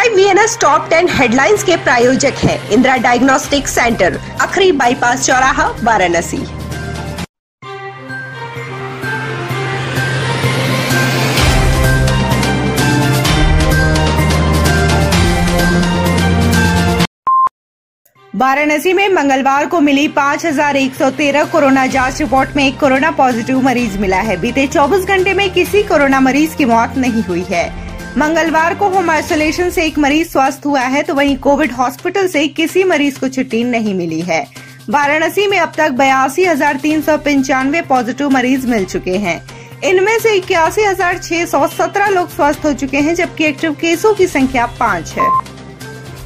Subscribe VNS top 10 headlines के प्रायोजक हैं इंदिरा डायग्नोस्टिक सेंटर, अखरी बाईपास चौराहा, वाराणसी। वाराणसी में मंगलवार को मिली 5113 कोरोना जांच रिपोर्ट में एक कोरोना पॉजिटिव मरीज मिला है। बीते 24 घंटे में किसी कोरोना मरीज की मौत नहीं हुई है। मंगलवार को होम आइसोलेशन से एक मरीज स्वस्थ हुआ है, तो वहीं कोविड हॉस्पिटल से किसी मरीज को छुट्टी नहीं मिली है। वाराणसी में अब तक 82,395 पॉजिटिव मरीज मिल चुके हैं। इनमें से 81,617 लोग स्वस्थ हो चुके हैं, जबकि एक्टिव केसों की संख्या 5 है।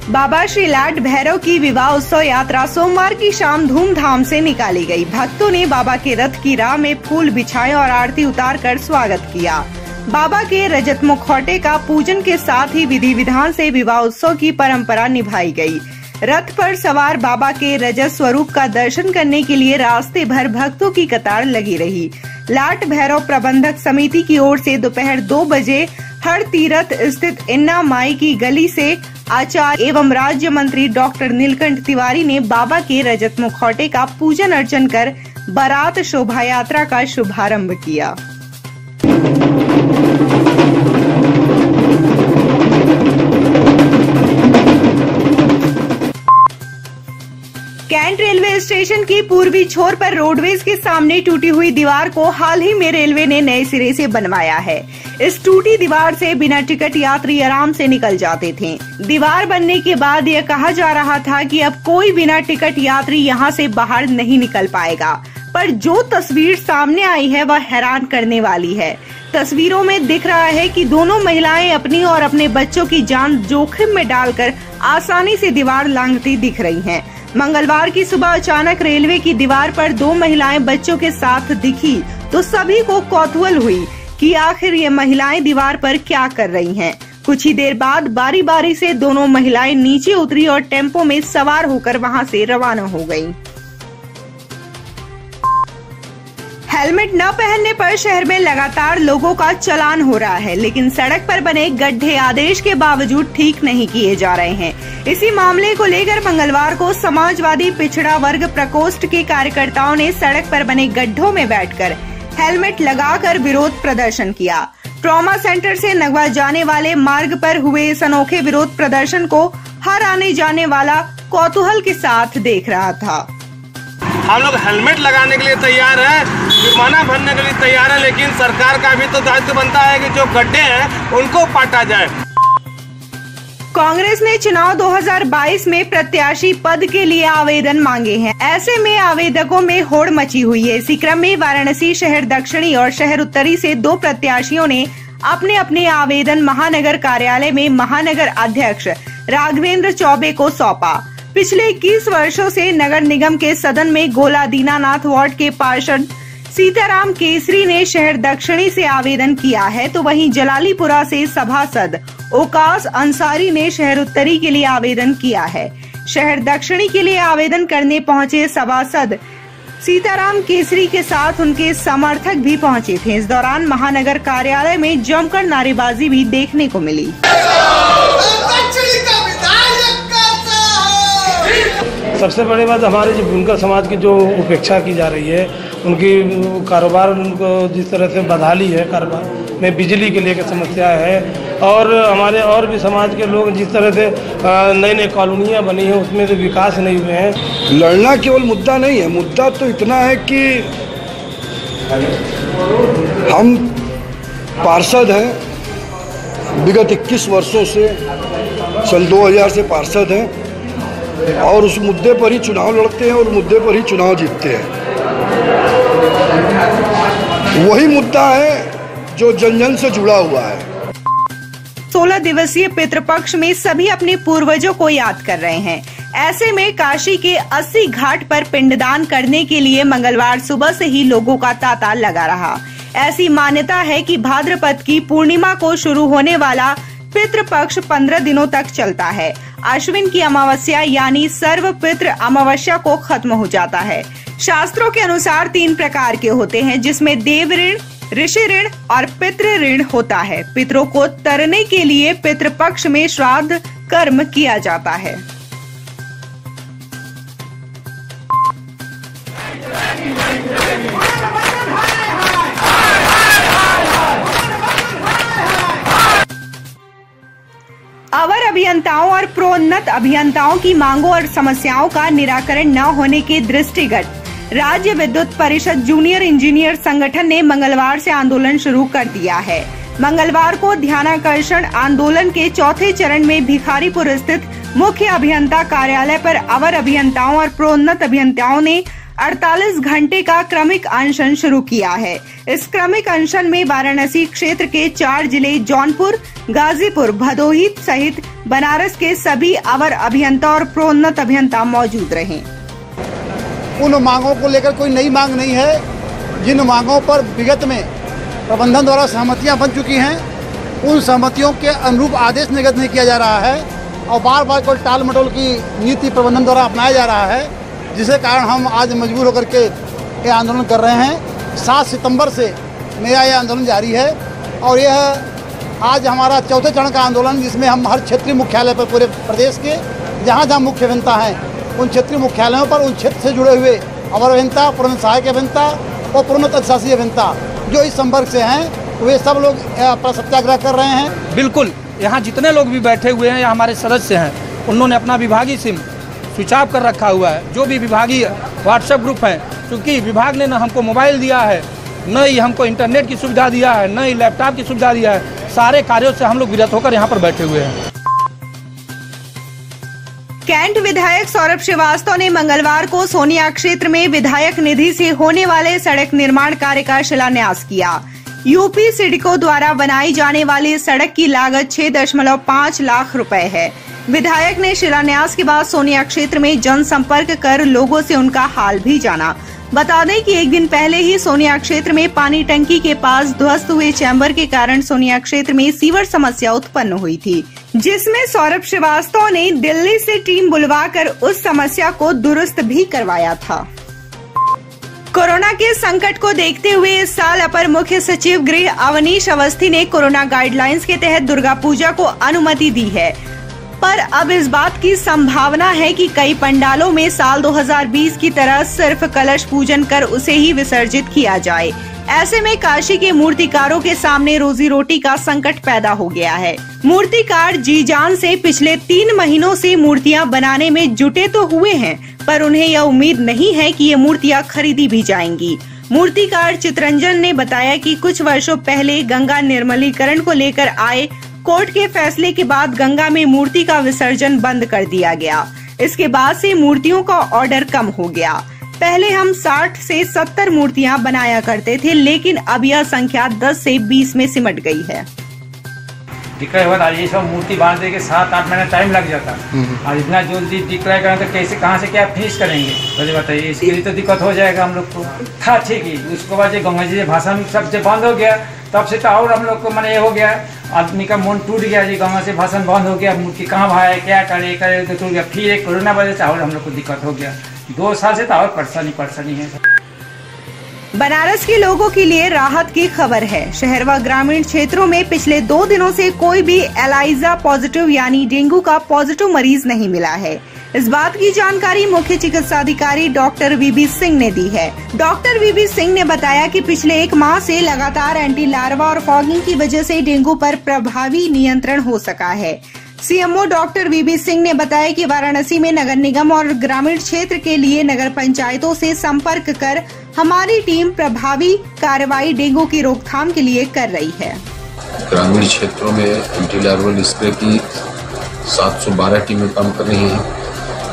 बाबा श्री लाट भैरव की विवाह उत्सव यात्रा सोमवार की शाम धूमधाम से निकाली गई। भक्तों ने बाबा के रथ की राह में फूल बिछाए और आरती उतारकर स्वागत किया। बाबा के रजत मुखौटे का पूजन के साथ ही विधि विधान से विवाह उत्सव की परंपरा निभाई गई। रथ पर सवार बाबा के रजत स्वरूप का दर्शन करने के लिए रास्ते भर भक्तों की कतार लगी रही। लाट भैरव प्रबंधक समिति की ओर से दोपहर 2 बजे हर तीरथ स्थित इन्ना माई की गली से आचार्य एवं राज्य मंत्री डॉक्टर नीलकंठ तिवारी ने बाबा के रजत मुखौटे का पूजन अर्चन कर बारात शोभा यात्रा का शुभारंभ किया। कैंट रेलवे स्टेशन की पूर्वी छोर पर रोडवेज के सामने टूटी हुई दीवार को हाल ही में रेलवे ने नए सिरे से बनवाया है। इस टूटी दीवार से बिना टिकट यात्री आराम से निकल जाते थे। दीवार बनने के बाद यह कहा जा रहा था कि अब कोई बिना टिकट यात्री यहां से बाहर नहीं निकल पाएगा, पर जो तस्वीर सामने आई है वह हैरान करने वाली है। तस्वीरों में दिख रहा है कि दोनों महिलाएं अपनी और अपने बच्चों की जान जोखिम में डालकर आसानी से दीवार लांघती दिख रही हैं। मंगलवार की सुबह अचानक रेलवे की दीवार पर 2 महिलाएं बच्चों के साथ दिखी तो सभी को कौतूहल हुई कि आखिर ये महिलाएं दीवार पर क्या कर रही हैं। कुछ ही देर बाद बारी बारी से दोनों महिलाएं नीचे उतरी और टेम्पो में सवार होकर वहां से रवाना हो गयीं। हेलमेट न पहनने पर शहर में लगातार लोगों का चालान हो रहा है, लेकिन सड़क पर बने गड्ढे आदेश के बावजूद ठीक नहीं किए जा रहे हैं। इसी मामले को लेकर मंगलवार को समाजवादी पिछड़ा वर्ग प्रकोष्ठ के कार्यकर्ताओं ने सड़क पर बने गड्ढों में बैठकर हेलमेट लगाकर विरोध प्रदर्शन किया। ट्रॉमा सेंटर से नगवा जाने वाले मार्ग पर हुए इस अनोखे विरोध प्रदर्शन को हर आने जाने वाला कौतूहल के साथ देख रहा था। हम लोग हेलमेट लगाने के लिए तैयार है, जुर्माना भरने के लिए तैयार है, लेकिन सरकार का भी तो दायित्व बनता है कि जो गड्ढे हैं उनको पाटा जाए। कांग्रेस ने चुनाव 2022 में प्रत्याशी पद के लिए आवेदन मांगे हैं। ऐसे में आवेदकों में होड़ मची हुई है। इसी क्रम में वाराणसी शहर दक्षिणी और शहर उत्तरी से 2 प्रत्याशियों ने अपने अपने आवेदन महानगर कार्यालय में महानगर अध्यक्ष राघवेंद्र चौबे को सौंपा। पिछले 21 वर्षों से नगर निगम के सदन में गोला दीनानाथ वार्ड के पार्षद सीताराम केसरी ने शहर दक्षिणी से आवेदन किया है, तो वहीं जलालीपुरा से सभासद ओकास अंसारी ने शहर उत्तरी के लिए आवेदन किया है। शहर दक्षिणी के लिए आवेदन करने पहुंचे सभासद सीताराम केसरी के साथ उनके समर्थक भी पहुंचे थे। इस दौरान महानगर कार्यालय में जमकर नारेबाजी भी देखने को मिली। सबसे बड़ी बात हमारे जो बुनकर समाज की जो उपेक्षा की जा रही है, उनकी कारोबार उनको जिस तरह से बदहाली है, कारोबार में बिजली के लिए समस्या है, और हमारे और भी समाज के लोग जिस तरह से नई नई कॉलोनियाँ बनी हैं उसमें तो विकास नहीं हुए हैं। लड़ना केवल मुद्दा नहीं है, मुद्दा तो इतना है कि हम पार्षद हैं, विगत 21 वर्षों से, सन 2000 से पार्षद हैं और उस मुद्दे पर ही चुनाव लड़ते हैं और मुद्दे पर ही चुनाव जीतते हैं। वही मुद्दा है जो जन जन से जुड़ा हुआ है। 16 दिवसीय पितृपक्ष में सभी अपने पूर्वजों को याद कर रहे हैं। ऐसे में काशी के 80 घाट पर पिंडदान करने के लिए मंगलवार सुबह से ही लोगों का तांता लगा रहा। ऐसी मान्यता है कि भाद्रपद की पूर्णिमा को शुरू होने वाला पितृपक्ष 15 दिनों तक चलता है। अश्विन की अमावस्या यानी सर्व पितृ अमावस्या को खत्म हो जाता है। शास्त्रों के अनुसार 3 प्रकार के होते हैं, जिसमें देव ऋण, ऋषि ऋण और पितृ ऋण होता है। पितरों को तरने के लिए पितृपक्ष में श्राद्ध कर्म किया जाता है। अवर अभियंताओं और प्रोन्नत अभियंताओं की मांगों और समस्याओं का निराकरण न होने के दृष्टिगत राज्य विद्युत परिषद जूनियर इंजीनियर संगठन ने मंगलवार से आंदोलन शुरू कर दिया है। मंगलवार को ध्यानाकर्षण आंदोलन के चौथे चरण में भिखारीपुर स्थित मुख्य अभियंता कार्यालय पर अवर अभियंताओं और प्रोन्नत अभियंताओं ने 48 घंटे का क्रमिक अनशन शुरू किया है। इस क्रमिक अनशन में वाराणसी क्षेत्र के 4 जिले जौनपुर, गाजीपुर, भदोही सहित बनारस के सभी अवर अभियंता और प्रोन्नत अभियंता मौजूद रहे। उन मांगों को लेकर कोई नई मांग नहीं है। जिन मांगों पर विगत में प्रबंधन द्वारा सहमतियां बन चुकी हैं, उन सहमतियों के अनुरूप आदेश निर्गत नहीं किया जा रहा है और बार बार कोई टाल मटोल की नीति प्रबंधन द्वारा अपनाया जा रहा है, जिसके कारण हम आज मजबूर होकर के ये आंदोलन कर रहे हैं। 7 सितंबर से मेरा यह आंदोलन जारी है और यह आज हमारा चौथे चरण का आंदोलन, जिसमें हम हर क्षेत्रीय मुख्यालय पर पूरे प्रदेश के जहाँ जहाँ मुख्य अभियंता हैं उन क्षेत्रीय मुख्यालयों पर उन क्षेत्र से जुड़े हुए अवर अभियंता, प्रोन्नत सहायक अभियंता और प्रोन्नत अधिशासी अभियंता जो इस संपर्क से हैं, वे सब लोग अपना सत्याग्रह कर रहे हैं। बिल्कुल, यहाँ जितने लोग भी बैठे हुए हैं या हमारे सदस्य हैं, उन्होंने अपना विभागीय सिम स्विच ऑफ कर रखा हुआ है। जो भी विभागीय व्हाट्सएप ग्रुप है, क्योंकि विभाग ने न हमको मोबाइल दिया है, न ही हमको इंटरनेट की सुविधा दिया है, न ही लैपटॉप की सुविधा दिया है। सारे कार्यों से हम लोग विरत होकर यहाँ पर बैठे हुए हैं। कैंट विधायक सौरभ श्रीवास्तव ने मंगलवार को सोनिया क्षेत्र में विधायक निधि से होने वाले सड़क निर्माण कार्य का शिलान्यास किया। यूपी सिडको द्वारा बनाई जाने वाली सड़क की लागत 6.5 लाख रुपए है। विधायक ने शिलान्यास के बाद सोनिया क्षेत्र में जनसंपर्क कर लोगों से उनका हाल भी जाना। बता दें कि एक दिन पहले ही सोनिया क्षेत्र में पानी टंकी के पास ध्वस्त हुए चैम्बर के कारण सोनिया क्षेत्र में सीवर समस्या उत्पन्न हुई थी, जिसमें सौरभ श्रीवास्तव ने दिल्ली से टीम बुलवाकर उस समस्या को दुरुस्त भी करवाया था। कोरोना के संकट को देखते हुए इस साल अपर मुख्य सचिव गृह अवनीश अवस्थी ने कोरोना गाइडलाइंस के तहत दुर्गा पूजा को अनुमति दी है, पर अब इस बात की संभावना है कि कई पंडालों में साल 2020 की तरह सिर्फ कलश पूजन कर उसे ही विसर्जित किया जाए। ऐसे में काशी के मूर्तिकारों के सामने रोजी रोटी का संकट पैदा हो गया है। मूर्तिकार जी जान से पिछले 3 महीनों से मूर्तियां बनाने में जुटे तो हुए हैं, पर उन्हें यह उम्मीद नहीं है कि ये मूर्तियां खरीदी भी जाएंगी। मूर्तिकार चितरंजन ने बताया कि कुछ वर्षों पहले गंगा निर्मलीकरण को लेकर आए कोर्ट के फैसले के बाद गंगा में मूर्ति का विसर्जन बंद कर दिया गया। इसके बाद से मूर्तियों का ऑर्डर कम हो गया। पहले हम 60 से 70 मूर्तियां बनाया करते थे, लेकिन अब यह संख्या 10 से 20 में सिमट गई है। दिक्कत हुआ ये सब मूर्ति बांधने के 7-8 महीना टाइम लग जाता, और इतना जल्दी डिक्लेयर करें तो कैसे कहाँ से क्या फिनिश करेंगे, पहले बताइए। इसके लिए तो दिक्कत हो जाएगा हम लोग को। था ठीक ही, उसके बाद गंगा जी भाषण सबसे बंद हो गया, तब से तो और हम लोग को मन ये हो गया, आदमी का मन टूट गया जी। गंगा से भाषण बंद हो गया, मूर्ति कहाँ भाए, क्या करे तो टूट गया। फिर एक कोरोना वजह से और हम लोग को दिक्कत हो गया। 2 साल से तो और परेशानी है। बनारस के लोगों के लिए राहत की खबर है। शहर व ग्रामीण क्षेत्रों में पिछले 2 दिनों से कोई भी एलाइजा पॉजिटिव यानी डेंगू का पॉजिटिव मरीज नहीं मिला है। इस बात की जानकारी मुख्य चिकित्सा अधिकारी डॉक्टर वीबी सिंह ने दी है। डॉक्टर वीबी सिंह ने बताया कि पिछले 1 माह से लगातार एंटी लार्वा और फॉगिंग की वजह से डेंगू पर प्रभावी नियंत्रण हो सका है। सीएमओ डॉक्टर वीबी सिंह ने बताया कि वाराणसी में नगर निगम और ग्रामीण क्षेत्र के लिए नगर पंचायतों से संपर्क कर हमारी टीम प्रभावी कार्रवाई डेंगू की रोकथाम के लिए कर रही है। ग्रामीण क्षेत्रों में एंटी लार्वल स्प्रे की 712 टीमें काम कर रही हैं।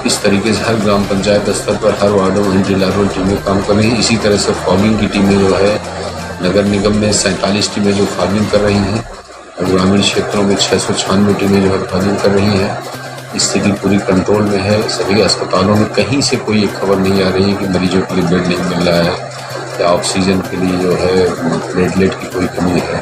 इस तरीके से हर ग्राम पंचायत स्तर पर हर वार्डों में एंटी लार्वल टीमें काम कर रही हैं। इसी तरह से फॉगिंग की टीमें जो है नगर निगम में 47 टीमें जो फॉगिंग कर रही हैं, और ग्रामीण क्षेत्रों में 696 टीमें जो है फॉगिंग कर रही हैं। स्थिति पूरी कंट्रोल में है। सभी अस्पतालों में कहीं से कोई खबर नहीं आ रही है कि मरीजों के लिए बेड नहीं मिल रहा है या ऑक्सीजन के लिए जो है प्लेटलेट की कोई कमी है।